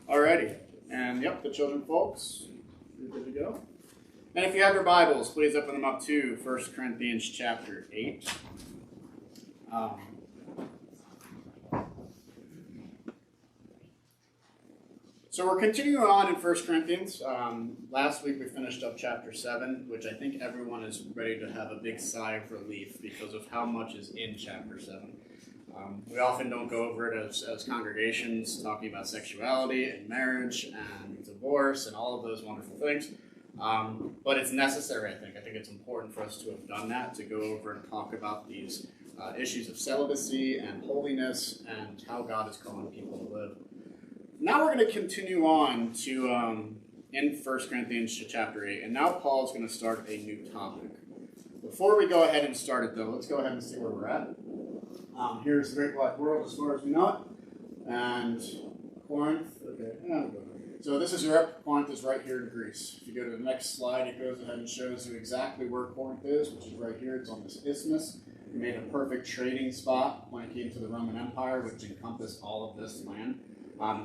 Alrighty, and yep, the children folks, you're good to go. And if you have your Bibles, please open them up to 1 Corinthians chapter 8. So we're continuing on in 1 Corinthians. Last week we finished up chapter 7, which I think everyone is ready to have a big sigh of relief because of how much is in chapter 7. We often don't go over it as congregations, talking about sexuality and marriage and divorce and all of those wonderful things. But it's necessary, I think. I think it's important for us to have done that, to go over and talk about these issues of celibacy and holiness and how God is calling people to live. Now we're going to continue on to in 1 Corinthians chapter 8, and now Paul's going to start a new topic. Before we go ahead and start it, though, let's go ahead and see where we're at. Here's the Great Black World as far as we know it, and Corinth. Okay, so this is Europe. Corinth is right here in Greece. If you go to the next slide, it goes ahead and shows you exactly where Corinth is, which is right here. It's on this isthmus. It made a perfect trading spot when it came to the Roman Empire, which encompassed all of this land.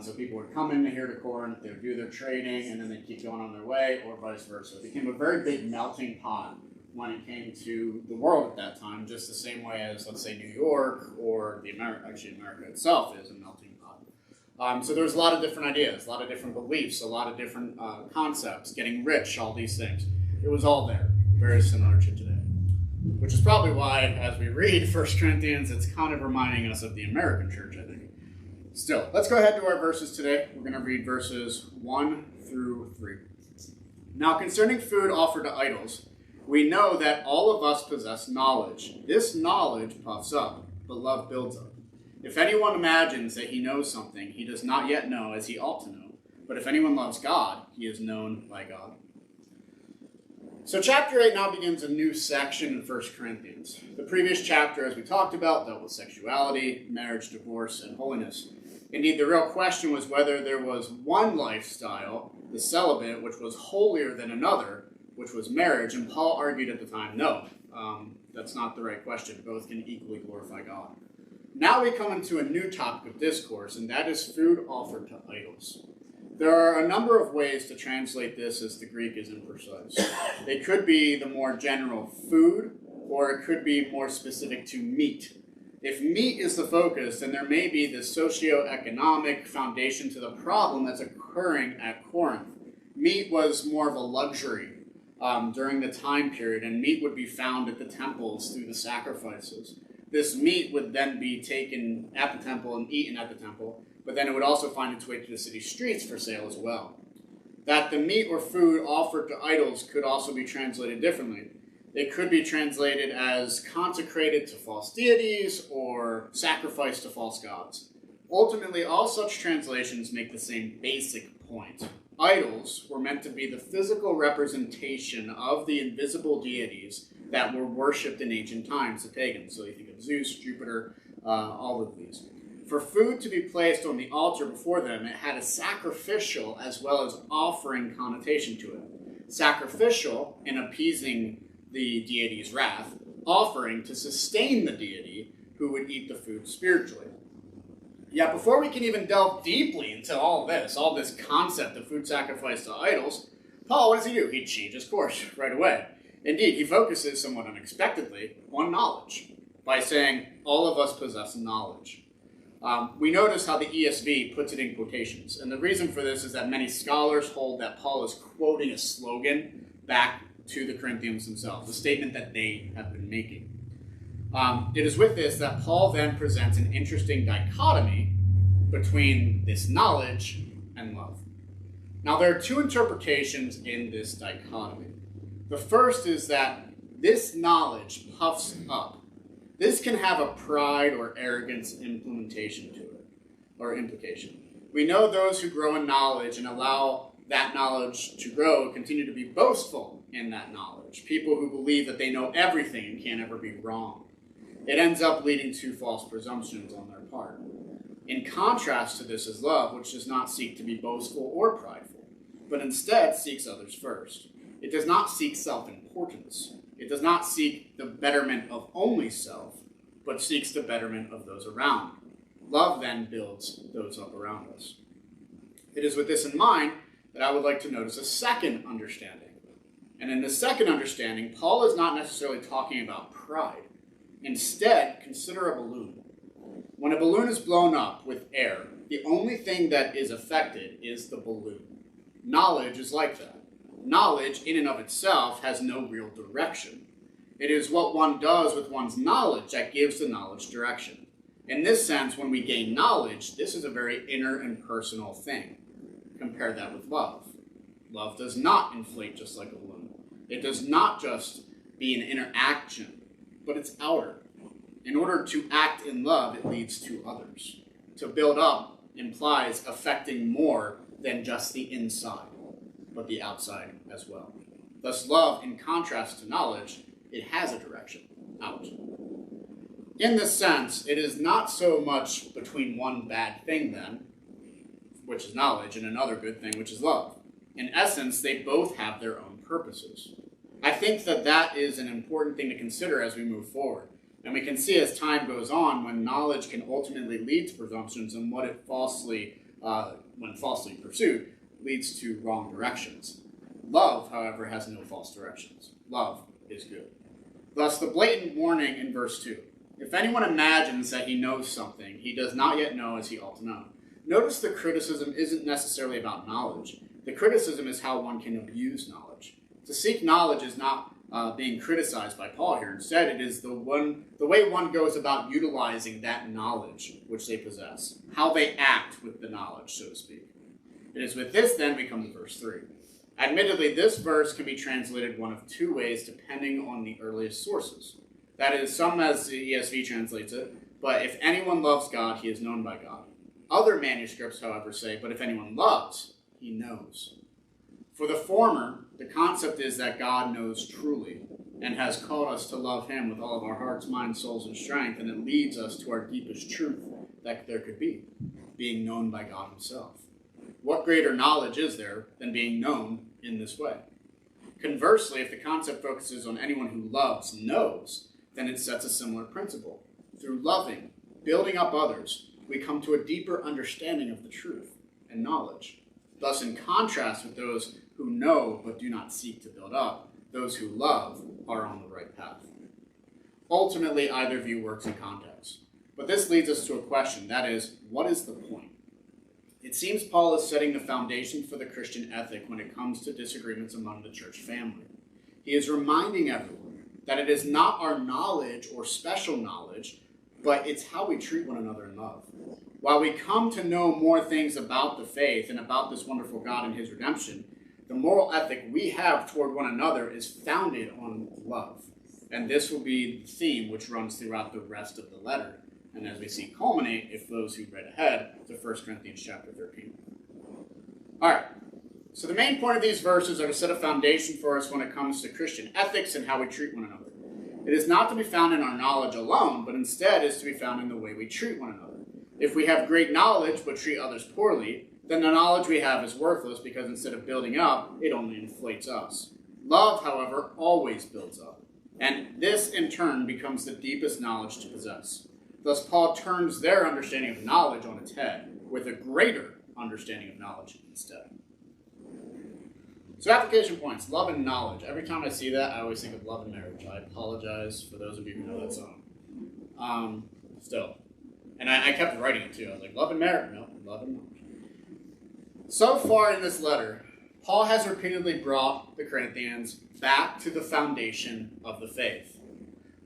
So people would come in here to Corinth, they would do their trading, and then they'd keep going on their way, or vice versa. It became a very big melting pot when it came to the world at that time, just the same way as, let's say, New York or America itself is a melting pot. So there's a lot of different ideas, a lot of different beliefs, a lot of different concepts, getting rich, all these things. It was all there, very similar to today. Which is probably why, as we read 1 Corinthians, it's kind of reminding us of the American church, I think. Still, let's go ahead to our verses today. We're going to read verses 1 through 3. Now, concerning food offered to idols, we know that all of us possess knowledge. This knowledge puffs up, but love builds up. If anyone imagines that he knows something, he does not yet know as he ought to know. But if anyone loves God, he is known by God. So chapter 8 now begins a new section in 1 Corinthians. The previous chapter, as we talked about, dealt with sexuality, marriage, divorce, and holiness. Indeed, the real question was whether there was one lifestyle, the celibate, which was holier than another, which was marriage, and Paul argued at the time, no, that's not the right question. Both can equally glorify God. Now we come into a new topic of discourse, and that is food offered to idols. There are a number of ways to translate this as the Greek is imprecise. It could be the more general food, or it could be more specific to meat. If meat is the focus, then there may be the socio-economic foundation to the problem that's occurring at Corinth. Meat was more of a luxury during the time period, and meat would be found at the temples through the sacrifices. This meat would then be taken at the temple and eaten at the temple, but then it would also find its way to the city streets for sale as well. That the meat or food offered to idols could also be translated differently. It could be translated as consecrated to false deities or sacrificed to false gods. Ultimately, all such translations make the same basic point. Idols were meant to be the physical representation of the invisible deities that were worshipped in ancient times, the pagans. So you think of Zeus, Jupiter, all of these. For food to be placed on the altar before them, it had a sacrificial as well as offering connotation to it. Sacrificial in appeasing the deity's wrath, offering to sustain the deity who would eat the food spiritually. Yet before we can even delve deeply into all this concept of food sacrifice to idols, Paul, what does he do? He changes course right away. Indeed, he focuses somewhat unexpectedly on knowledge by saying, all of us possess knowledge. We notice how the ESV puts it in quotations, and the reason for this is that many scholars hold that Paul is quoting a slogan back to the Corinthians themselves, a statement that they have been making. It is with this that Paul then presents an interesting dichotomy between this knowledge and love. Now, there are two interpretations in this dichotomy. The first is that this knowledge puffs up. This can have a pride or arrogance implementation to it, or implication. We know those who grow in knowledge and allow that knowledge to grow continue to be boastful in that knowledge. People who believe that they know everything and can't ever be wrong. It ends up leading to false presumptions on their part. In contrast to this is love, which does not seek to be boastful or prideful, but instead seeks others first. It does not seek self-importance. It does not seek the betterment of only self, but seeks the betterment of those around. Love then builds those up around us. It is with this in mind that I would like to notice a second understanding. And in the second understanding, Paul is not necessarily talking about pride. Instead, consider a balloon. When a balloon is blown up with air, the only thing that is affected is the balloon. Knowledge is like that. Knowledge, in and of itself, has no real direction. It is what one does with one's knowledge that gives the knowledge direction. In this sense, when we gain knowledge, this is a very inner and personal thing. Compare that with love. Love does not inflate just like a balloon. It does not just be an inner action, but it's outer. In order to act in love, it leads to others. To build up implies affecting more than just the inside, but the outside as well. Thus, love, in contrast to knowledge, it has a direction, out. In this sense, it is not so much between one bad thing then, which is knowledge, and another good thing, which is love. In essence, they both have their own purposes. I think that that is an important thing to consider as we move forward. And we can see as time goes on when knowledge can ultimately lead to presumptions and what it when falsely pursued, leads to wrong directions. Love, however, has no false directions. Love is good. Thus, the blatant warning in verse 2. If anyone imagines that he knows something, he does not yet know as he ought to know. Notice the criticism isn't necessarily about knowledge. The criticism is how one can abuse knowledge. To seek knowledge is not being criticized by Paul here. Instead, it is the way one goes about utilizing that knowledge which they possess, how they act with the knowledge, so to speak. It is with this, then, we come to verse 3. Admittedly, this verse can be translated one of two ways depending on the earliest sources. That is, some as the ESV translates it, but if anyone loves God, he is known by God. Other manuscripts, however, say, but if anyone loves, he knows. For the former, the concept is that God knows truly and has called us to love him with all of our hearts, minds, souls, and strength, and it leads us to our deepest truth that there could be, being known by God himself. What greater knowledge is there than being known in this way? Conversely, if the concept focuses on anyone who loves, knows, then it sets a similar principle. Through loving, building up others, we come to a deeper understanding of the truth and knowledge. Thus, in contrast with those who know but do not seek to build up, those who love are on the right path. Ultimately, either view works in context. But this leads us to a question, that is, what is the point? It seems Paul is setting the foundation for the Christian ethic when it comes to disagreements among the church family. He is reminding everyone that it is not our knowledge or special knowledge, but it's how we treat one another in love. While we come to know more things about the faith and about this wonderful God and his redemption, the moral ethic we have toward one another is founded on love. And this will be the theme which runs throughout the rest of the letter. And as we see culminate, if those who read ahead, to 1 Corinthians chapter 13. All right, so the main point of these verses are to set a foundation for us when it comes to Christian ethics and how we treat one another. It is not to be found in our knowledge alone, but instead is to be found in the way we treat one another. If we have great knowledge but treat others poorly, then the knowledge we have is worthless because instead of building up, it only inflates us. Love, however, always builds up. And this, in turn, becomes the deepest knowledge to possess. Thus, Paul turns their understanding of knowledge on its head with a greater understanding of knowledge instead. So application points, love and knowledge. Every time I see that, I always think of love and marriage. I apologize for those of you who know that song. Still. And I kept writing it too. I was like, love and marriage. No, love and knowledge. So far in this letter, Paul has repeatedly brought the Corinthians back to the foundation of the faith.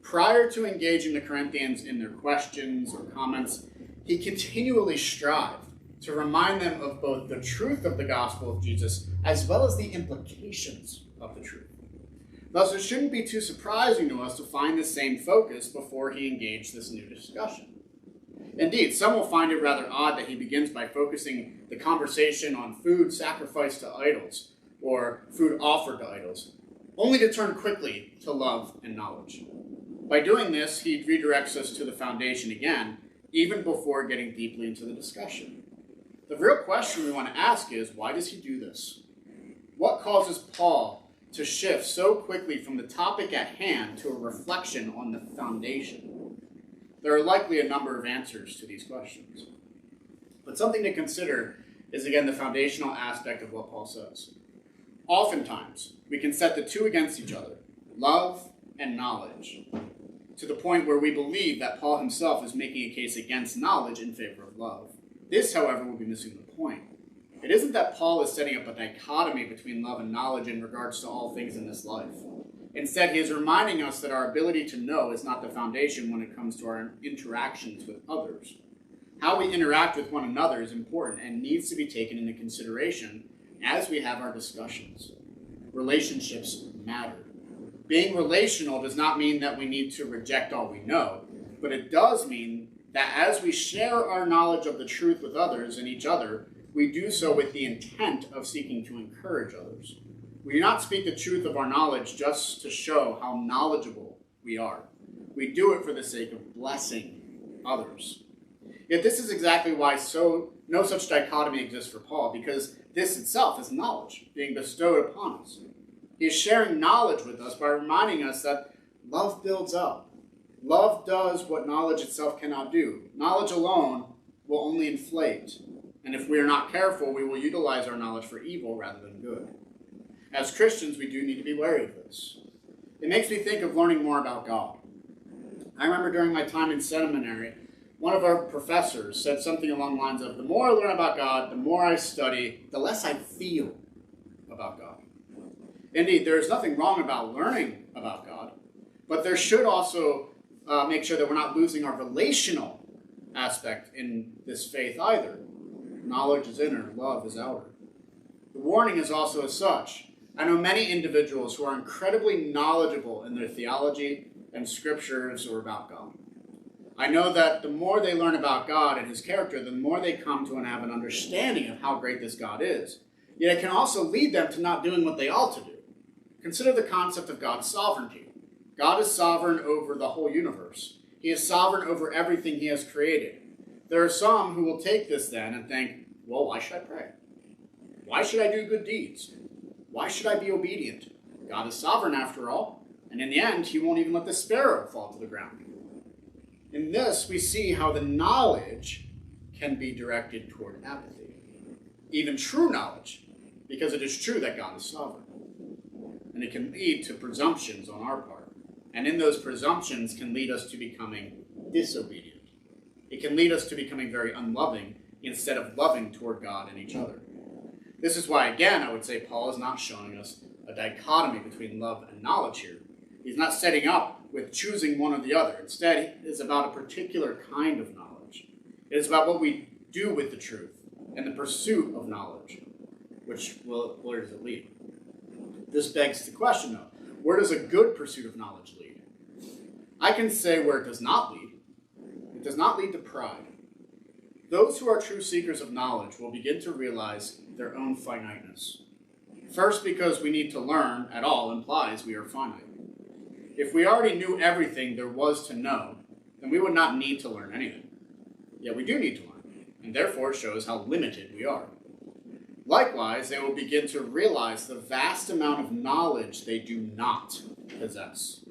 Prior to engaging the Corinthians in their questions or comments, he continually strived to remind them of both the truth of the gospel of Jesus as well as the implications of the truth. Thus, it shouldn't be too surprising to us to find the same focus before he engaged this new discussion. Indeed, some will find it rather odd that he begins by focusing the conversation on food sacrificed to idols or food offered to idols, only to turn quickly to love and knowledge. By doing this, he redirects us to the foundation again, even before getting deeply into the discussion. The real question we want to ask is, why does he do this? What causes Paul to shift so quickly from the topic at hand to a reflection on the foundation? There are likely a number of answers to these questions. But something to consider is, again, the foundational aspect of what Paul says. Oftentimes, we can set the two against each other, love and knowledge, to the point where we believe that Paul himself is making a case against knowledge in favor of love. This, however, will be missing the point. It isn't that Paul is setting up a dichotomy between love and knowledge in regards to all things in this life. Instead, he is reminding us that our ability to know is not the foundation when it comes to our interactions with others. How we interact with one another is important and needs to be taken into consideration as we have our discussions. Relationships matter. Being relational does not mean that we need to reject all we know, but it does mean that as we share our knowledge of the truth with others and each other, we do so with the intent of seeking to encourage others. We do not speak the truth of our knowledge just to show how knowledgeable we are. We do it for the sake of blessing others. Yet this is exactly why no such dichotomy exists for Paul, because this itself is knowledge being bestowed upon us. He is sharing knowledge with us by reminding us that love builds up. Love does what knowledge itself cannot do. Knowledge alone will only inflate. And if we are not careful, we will utilize our knowledge for evil rather than good. As Christians, we do need to be wary of this. It makes me think of learning more about God. I remember during my time in seminary, one of our professors said something along the lines of, the more I learn about God, the more I study, the less I feel about God. Indeed, there is nothing wrong about learning about God, but there should also make sure that we're not losing our relational aspect in this faith either. Knowledge is inner, love is outer. The warning is also as such. I know many individuals who are incredibly knowledgeable in their theology and scriptures or about God. I know that the more they learn about God and his character, the more they come to and have an understanding of how great this God is. Yet it can also lead them to not doing what they ought to do. Consider the concept of God's sovereignty. God is sovereign over the whole universe. He is sovereign over everything he has created. There are some who will take this then and think, well, why should I pray? Why should I do good deeds? Why should I be obedient? God is sovereign after all, and in the end, he won't even let the sparrow fall to the ground. In this, we see how the knowledge can be directed toward apathy. Even true knowledge, because it is true that God is sovereign. And it can lead to presumptions on our part. And in those presumptions can lead us to becoming disobedient. It can lead us to becoming very unloving instead of loving toward God and each other. This is why, again, I would say Paul is not showing us a dichotomy between love and knowledge here. He's not setting up with choosing one or the other. Instead, it is about a particular kind of knowledge. It is about what we do with the truth and the pursuit of knowledge, where does it lead? This begs the question, though, where does a good pursuit of knowledge lead? I can say where it does not lead. It does not lead to pride. Those who are true seekers of knowledge will begin to realize their own finiteness. First, because we need to learn at all implies we are finite. If we already knew everything there was to know, then we would not need to learn anything. Yet we do need to learn, and therefore it shows how limited we are. Likewise, they will begin to realize the vast amount of knowledge they do not possess.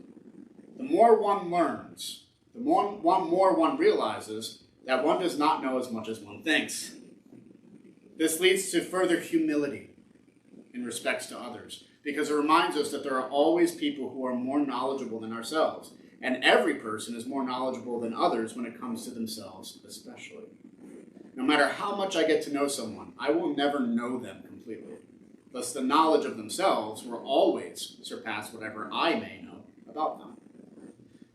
The more one learns, the more one realizes that one does not know as much as one thinks. This leads to further humility in respects to others, because it reminds us that there are always people who are more knowledgeable than ourselves, and every person is more knowledgeable than others when it comes to themselves especially. No matter how much I get to know someone, I will never know them completely. Thus, the knowledge of themselves will always surpass whatever I may know about them.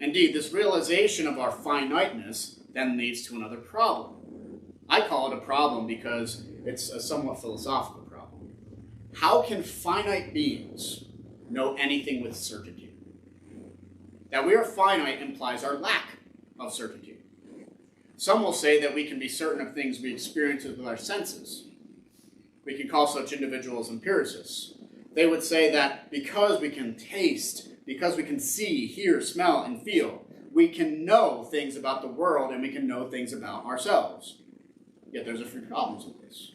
Indeed, this realization of our finiteness then leads to another problem. I call it a problem because it's a somewhat philosophical problem. How can finite beings know anything with certainty? That we are finite implies our lack of certainty. Some will say that we can be certain of things we experience with our senses. We can call such individuals empiricists. They would say that because we can taste, because we can see, hear, smell, and feel, we can know things about the world and we can know things about ourselves. Yet there's a few problems with this.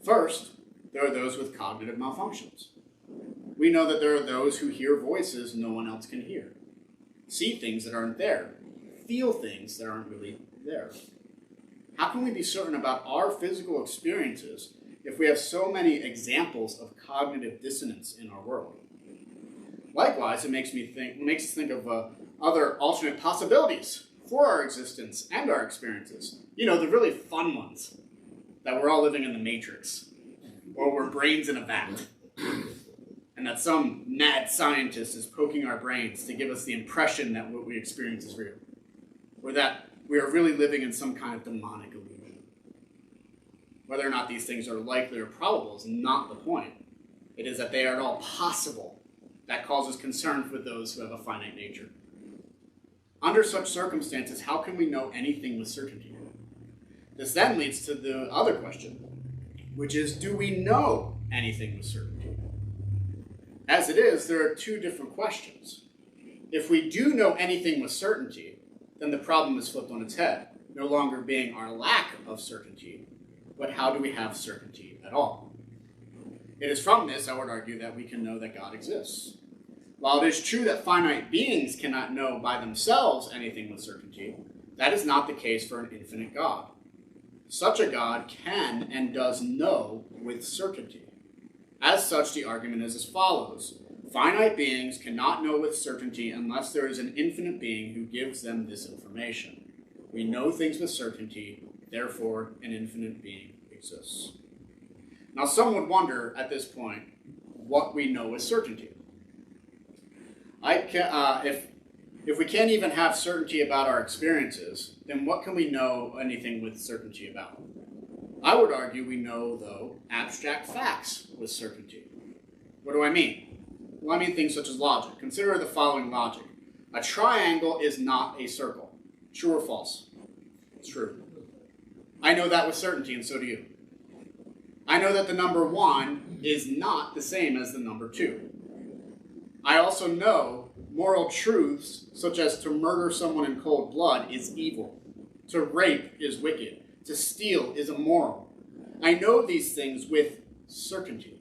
First, there are those with cognitive malfunctions. We know that there are those who hear voices no one else can hear, see things that aren't there, feel things that aren't really there? How can we be certain about our physical experiences if we have so many examples of cognitive dissonance in our world? Likewise, it makes us think of other alternate possibilities for our existence and our experiences. You know, the really fun ones, that we're all living in the Matrix, or we're brains in a vat, and that some mad scientist is poking our brains to give us the impression that what we experience is real, or that we are really living in some kind of demonic illusion. Whether or not these things are likely or probable is not the point. It is that they are at all possible. That causes concern for those who have a finite nature. Under such circumstances, how can we know anything with certainty? This then leads to the other question, which is, do we know anything with certainty? As it is, there are two different questions. If we do know anything with certainty, then the problem is flipped on its head, no longer being our lack of certainty, but how do we have certainty at all? It is from this, I would argue, that we can know that God exists. While it is true that finite beings cannot know by themselves anything with certainty, that is not the case for an infinite God. Such a God can and does know with certainty. As such, the argument is as follows. Finite beings cannot know with certainty unless there is an infinite being who gives them this information. We know things with certainty, therefore an infinite being exists. Now, some would wonder at this point what we know with certainty. If we can't even have certainty about our experiences, then what can we know anything with certainty about? I would argue we know, though, abstract facts with certainty. What do I mean? Well, I mean things such as logic. Consider the following logic. A triangle is not a circle. True or false? It's true. I know that with certainty, and so do you. I know that the number 1 is not the same as the number 2. I also know moral truths such as to murder someone in cold blood is evil, to rape is wicked, to steal is immoral. I know these things with certainty.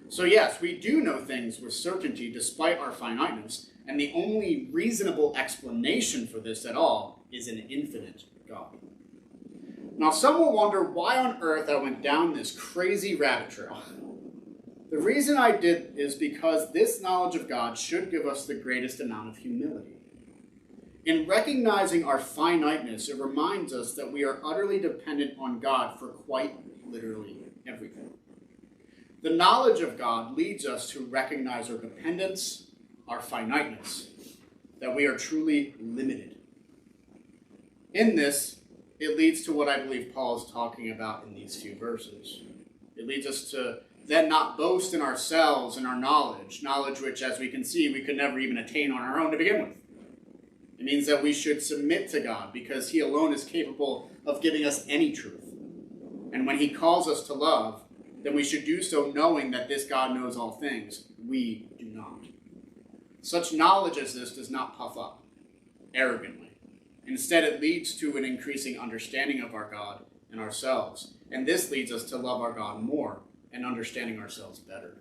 So yes, we do know things with certainty despite our finiteness, and the only reasonable explanation for this at all is an infinite God. Now some will wonder why on earth I went down this crazy rabbit trail. The reason I did is because this knowledge of God should give us the greatest amount of humility. In recognizing our finiteness, it reminds us that we are utterly dependent on God for quite literally everything. The knowledge of God leads us to recognize our dependence, our finiteness, that we are truly limited. In this, it leads to what I believe Paul is talking about in these few verses. It leads us to then not boast in ourselves and our knowledge which, as we can see, we could never even attain on our own to begin with. It means that we should submit to God because he alone is capable of giving us any truth. And when he calls us to love, then we should do so knowing that this God knows all things. We do not. Such knowledge as this does not puff up arrogantly. Instead, it leads to an increasing understanding of our God and ourselves. And this leads us to love our God more and understanding ourselves better.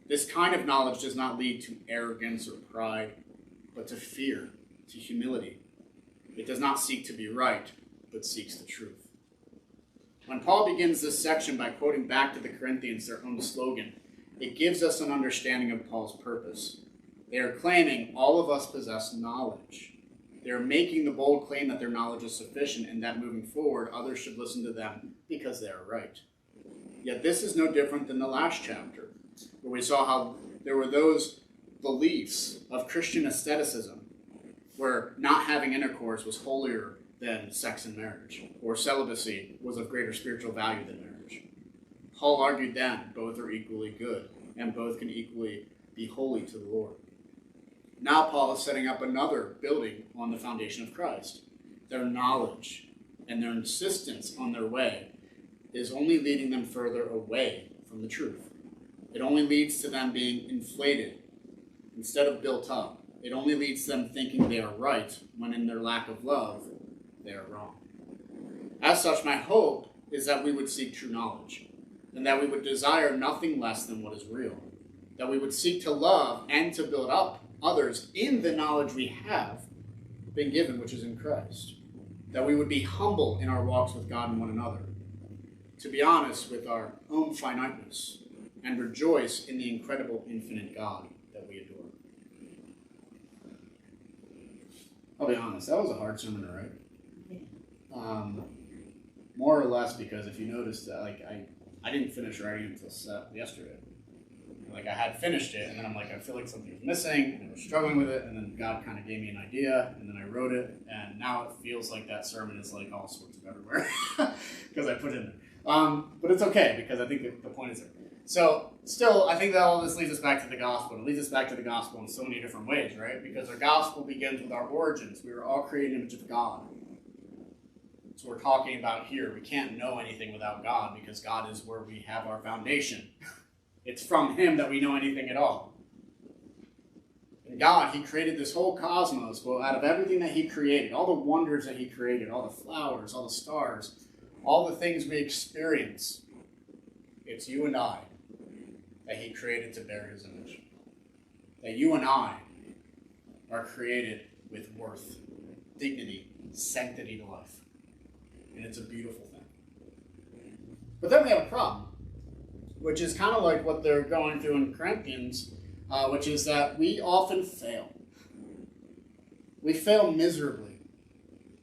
This kind of knowledge does not lead to arrogance or pride, but to fear, to humility. It does not seek to be right, but seeks the truth. When Paul begins this section by quoting back to the Corinthians their own slogan, it gives us an understanding of Paul's purpose. They are claiming all of us possess knowledge. They are making the bold claim that their knowledge is sufficient and that moving forward, others should listen to them because they are right. Yet this is no different than the last chapter, where we saw how there were those beliefs of Christian asceticism, where not having intercourse was holier than sex and marriage, or celibacy was of greater spiritual value than marriage. Paul argued then both are equally good, and both can equally be holy to the Lord. Now Paul is setting up another building on the foundation of Christ. Their knowledge and their insistence on their way is only leading them further away from the truth. It only leads to them being inflated instead of built up. It only leads to them thinking they are right when in their lack of love, they are wrong. As such, my hope is that we would seek true knowledge and that we would desire nothing less than what is real. That we would seek to love and to build up others in the knowledge we have been given, which is in Christ. That we would be humble in our walks with God and one another. To be honest with our own finiteness and rejoice in the incredible infinite God that we adore. I'll be honest, that was a hard sermon to write. More or less because if you notice that, I didn't finish writing until yesterday. I had finished it, and then I'm like, I feel like something was missing, and I was struggling with it, and then God kind of gave me an idea, and then I wrote it, and now it feels like that sermon is all sorts of everywhere because I put it in there. But it's okay because I think the point is there. So, still, I think that all this leads us back to the gospel. It leads us back to the gospel in so many different ways, right? Because our gospel begins with our origins. We were all created in the image of God. So we're talking about here. We can't know anything without God because God is where we have our foundation. It's from Him that we know anything at all. And God, He created this whole cosmos. Well, out of everything that He created, all the wonders that He created, all the flowers, all the stars, all the things we experience, it's you and I that He created to bear His image. That you and I are created with worth, dignity, sanctity to life. And it's a beautiful thing. But then we have a problem, which is kind of like what they're going through in Corinthians, which is that we often fail. We fail miserably.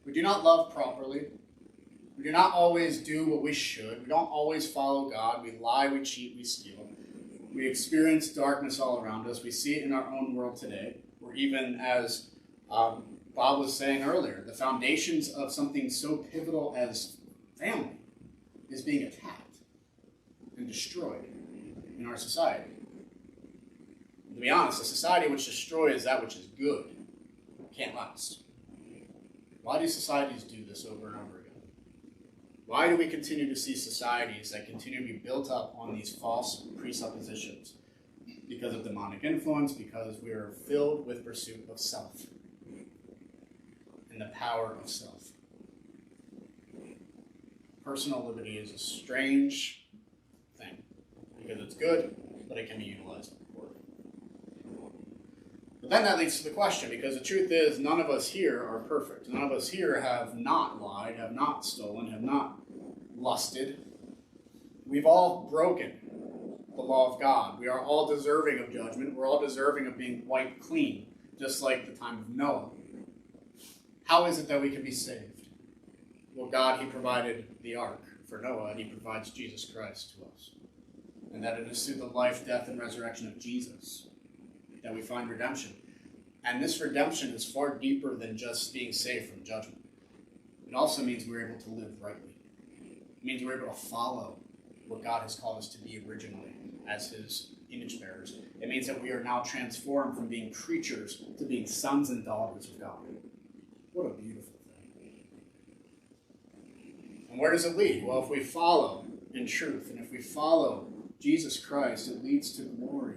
We do not love properly. We do not always do what we should. We don't always follow God. We lie, we cheat, we steal. We experience darkness all around us. We see it in our own world today, or even as Bob was saying earlier, the foundations of something so pivotal as family is being attacked and destroyed in our society. And to be honest, a society which destroys that which is good can't last. Why do societies do this over and over again? Why do we continue to see societies that continue to be built up on these false presuppositions? Because of demonic influence, because we are filled with pursuit of self and the power of self. Personal liberty is a strange thing because it's good, but it can be utilized poorly. But then that leads to the question, because the truth is none of us here are perfect. None of us here have not lied, have not stolen, have not lusted. We've all broken the law of God. We are all deserving of judgment. We're all deserving of being wiped clean, just like the time of Noah. How is it that we can be saved? Well, God, He provided the ark for Noah, and He provides Jesus Christ to us. And that it is through the life, death, and resurrection of Jesus that we find redemption. And this redemption is far deeper than just being saved from judgment. It also means we're able to live rightly. It means we're able to follow what God has called us to be originally as His image bearers. It means that we are now transformed from being creatures to being sons and daughters of God. What a beautiful thing. And where does it lead? Well, if we follow in truth, and if we follow Jesus Christ, it leads to glory.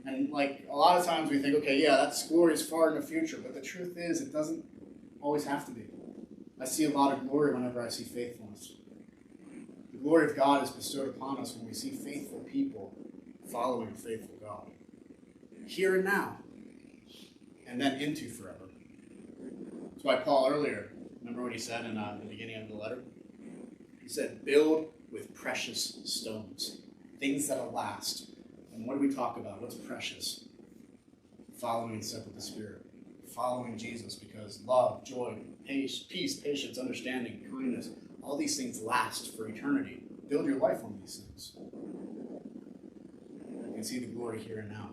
And a lot of times we think, okay, yeah, that's glory is far in the future, but the truth is it doesn't always have to be. I see a lot of glory whenever I see faithfulness. The glory of God is bestowed upon us when we see faithful people following a faithful God. Here and now, and then into forever. That's why Paul earlier, remember what he said in the beginning of the letter? He said, build with precious stones, things that'll last. And what do we talk about? What's precious? Following in step with the Spirit. Following Jesus, because love, joy, peace, patience, understanding, kindness, all these things last for eternity. Build your life on these things. You can see the glory here and now.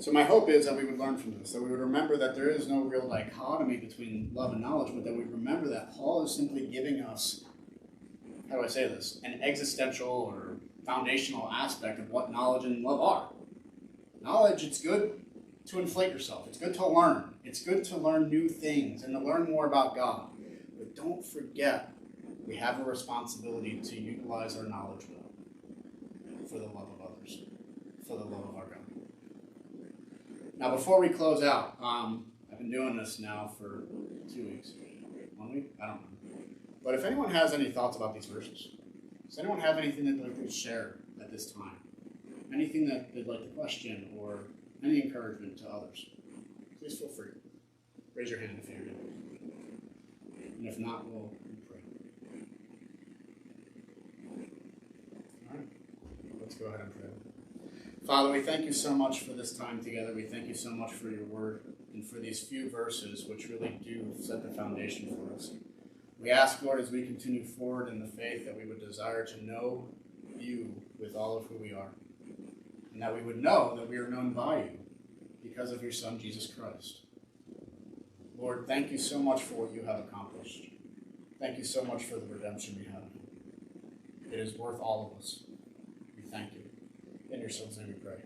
So my hope is that we would learn from this, that we would remember that there is no real dichotomy between love and knowledge, but that we remember that Paul is simply giving us, how do I say this, an existential or foundational aspect of what knowledge and love are. Knowledge, it's good to inflate yourself. It's good to learn. It's good to learn new things and to learn more about God. But don't forget, we have a responsibility to utilize our knowledge well for the love of others, for the love of our God. Now, before we close out, I've been doing this now for 2 weeks. 1 week? I don't know. But if anyone has any thoughts about these verses, does anyone have anything that they'd like to share at this time? Anything that they'd like to question or any encouragement to others, please feel free. Raise your hand if you're in. And if not, we'll pray. All right, let's go ahead and pray. Father, we thank you so much for this time together. We thank you so much for your word and for these few verses which really do set the foundation for us. We ask, Lord, as we continue forward in the faith, that we would desire to know you with all of who we are, and that we would know that we are known by you because of your Son, Jesus Christ. Lord, thank you so much for what you have accomplished. Thank you so much for the redemption we have. It is worth all of us. We thank you. In your Son's name we pray.